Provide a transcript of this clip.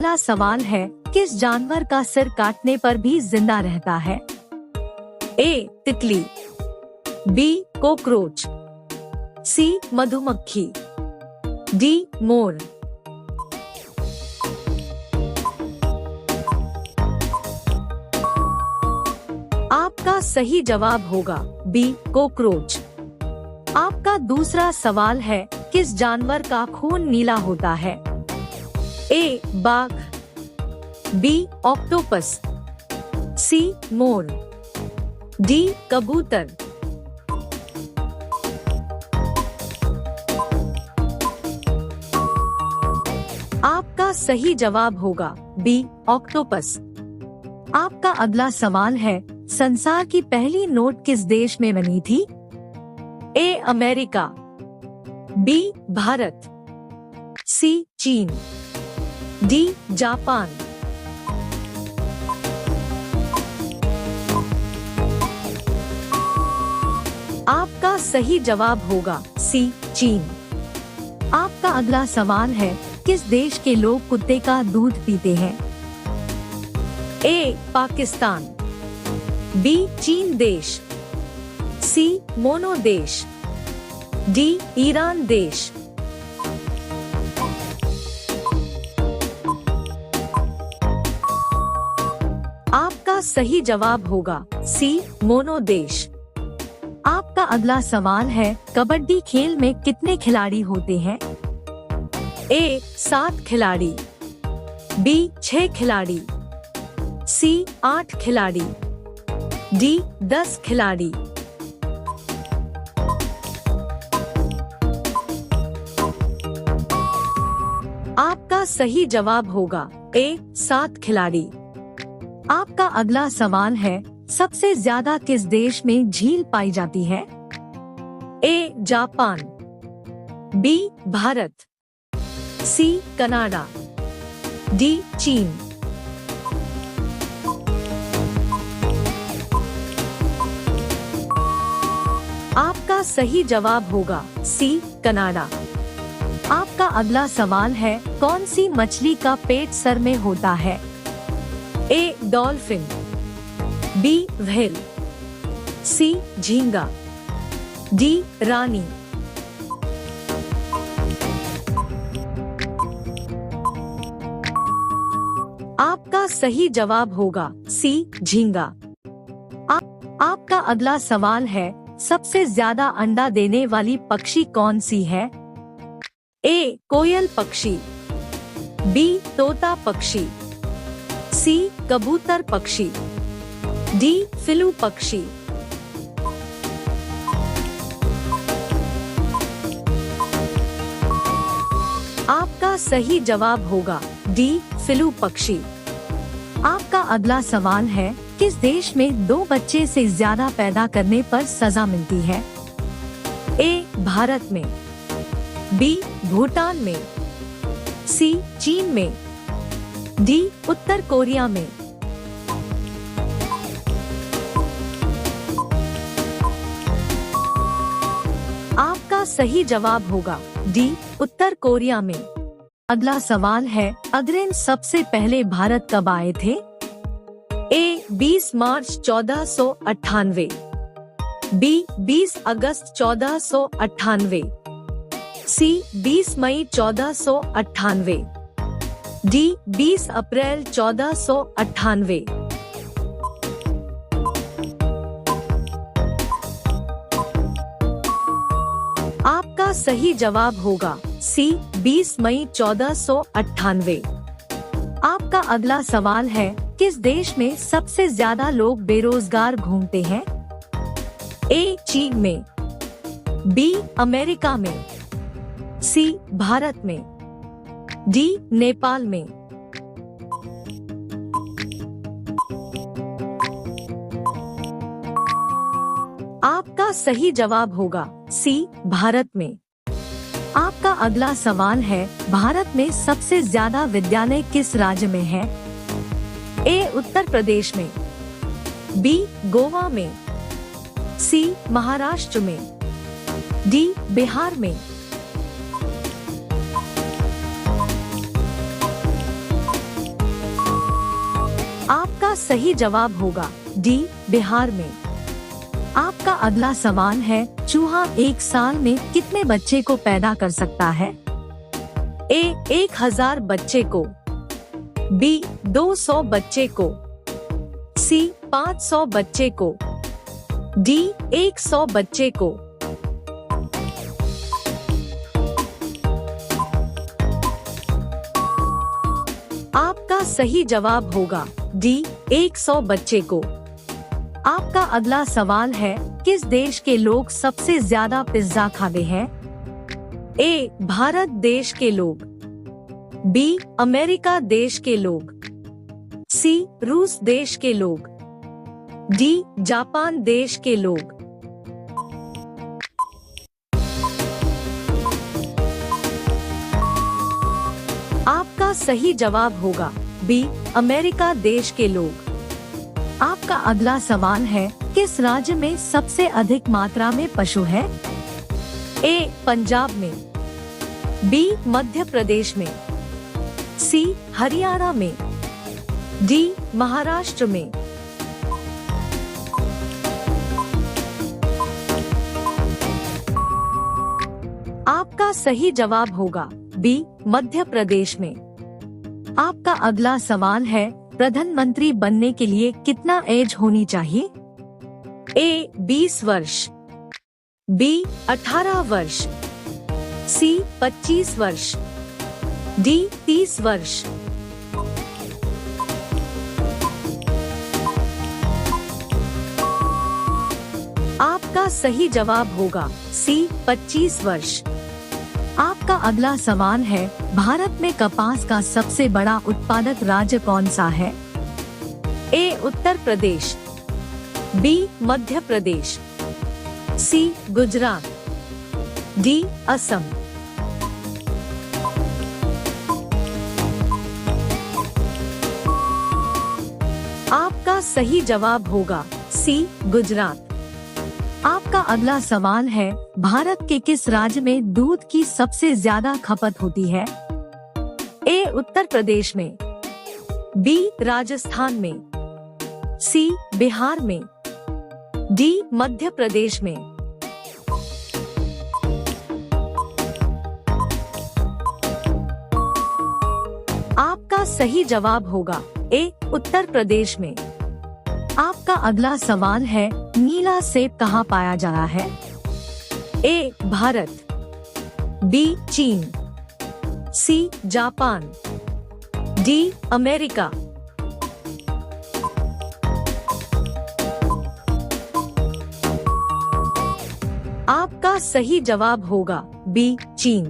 अगला सवाल है, किस जानवर का सिर काटने पर भी जिंदा रहता है? ए तितली, बी कॉकरोच, सी मधुमक्खी, डी मोर। आपका सही जवाब होगा बी कॉकरोच। आपका दूसरा सवाल है, किस जानवर का खून नीला होता है? ए बाघ, बी ऑक्टोपस, सी मोर, डी कबूतर। आपका सही जवाब होगा बी ऑक्टोपस। आपका अगला सवाल है, संसार की पहली नोट किस देश में बनी थी? ए अमेरिका, बी भारत, सी चीन, डी जापान। आपका सही जवाब होगा सी चीन। आपका अगला सवाल है, किस देश के लोग कुत्ते का दूध पीते हैं? ए पाकिस्तान, बी चीन देश, सी मोनो देश, डी ईरान देश। आपका सही जवाब होगा सी मोनो देश। आपका अगला सवाल है, कबड्डी खेल में कितने खिलाड़ी होते हैं? ए 7 खिलाड़ी, बी 6 खिलाड़ी, सी 8 खिलाड़ी, डी 10 खिलाड़ी। आपका सही जवाब होगा ए 7 खिलाड़ी। आपका अगला सवाल है, सबसे ज्यादा किस देश में झील पाई जाती है? A Japan, B Bharat, C Canada, D चीन। आपका सही जवाब होगा सी कनाडा। आपका अगला सवाल है, कौन सी मछली का पेट सर में होता है? ए डॉल्फिन, बी व्हेल, सी झींगा, डी रानी। आपका सही जवाब होगा सी झींगा। आपका अगला सवाल है, सबसे ज्यादा अंडा देने वाली पक्षी कौन सी है? ए कोयल पक्षी, बी तोता पक्षी, सी कबूतर पक्षी, डी फिलू पक्षी। आपका सही जवाब होगा डी फिलू पक्षी। आपका अगला सवाल है, किस देश में 2 बच्चे से ज्यादा पैदा करने पर सजा मिलती है? ए भारत में, बी भूटान में, सी चीन में, डी उत्तर कोरिया में। आपका सही जवाब होगा डी उत्तर कोरिया में। अगला सवाल है, अग्रसेन सबसे पहले भारत कब आए थे? ए 20 मार्च 1498, बी 20 अगस्त 1498, सी 20 मई 1498, डी 20 अप्रैल 1498। आपका सही जवाब होगा सी 20 मई 1498। आपका अगला सवाल है, किस देश में सबसे ज्यादा लोग बेरोजगार घूमते हैं? ए चीन में, बी अमेरिका में, सी भारत में, डी नेपाल में। आपका सही जवाब होगा सी भारत में। आपका अगला सवाल है, भारत में सबसे ज्यादा विद्यालय किस राज्य में है? ए उत्तर प्रदेश में, बी गोवा में, सी महाराष्ट्र में, डी बिहार में। आपका सही जवाब होगा डी, बिहार में। आपका अगला सवाल है, चूहा एक साल में कितने बच्चे को पैदा कर सकता है? ए 1000 बच्चे को, बी 200 बच्चे को, सी 500 बच्चे को, डी 100 बच्चे को। आपका सही जवाब होगा डी, 100 बच्चे को। आपका अगला सवाल है, किस देश के लोग सबसे ज्यादा पिज्जा खाते हैं? ए भारत देश के लोग, बी अमेरिका देश के लोग, सी रूस देश के लोग, डी जापान देश के लोग। आपका सही जवाब होगा बी, अमेरिका देश के लोग। आपका अगला सवाल है, किस राज्य में सबसे अधिक मात्रा में पशु है? ए पंजाब में, बी मध्य प्रदेश में, सी हरियाणा में, डी महाराष्ट्र में। आपका सही जवाब होगा बी, मध्य प्रदेश में। आपका अगला सवाल है, प्रधानमंत्री बनने के लिए कितना एज होनी चाहिए? ए 20 वर्ष, बी 18 वर्ष, सी 25 वर्ष, डी 30 वर्ष। आपका सही जवाब होगा सी, 25 वर्ष। आपका अगला सवाल है, भारत में कपास का सबसे बड़ा उत्पादक राज्य कौन सा है? ए उत्तर प्रदेश, बी मध्य प्रदेश, सी गुजरात, डी असम। आपका सही जवाब होगा सी, गुजरात। आपका अगला सवाल है, भारत के किस राज्य में दूध की सबसे ज्यादा खपत होती है? ए उत्तर प्रदेश में, बी राजस्थान में, सी बिहार में, डी मध्य प्रदेश में। आपका सही जवाब होगा ए उत्तर प्रदेश में। आपका अगला सवाल है, नीला सेब कहाँ पाया जाता है? ए भारत, बी चीन, सी जापान, डी अमेरिका। आपका सही जवाब होगा बी चीन।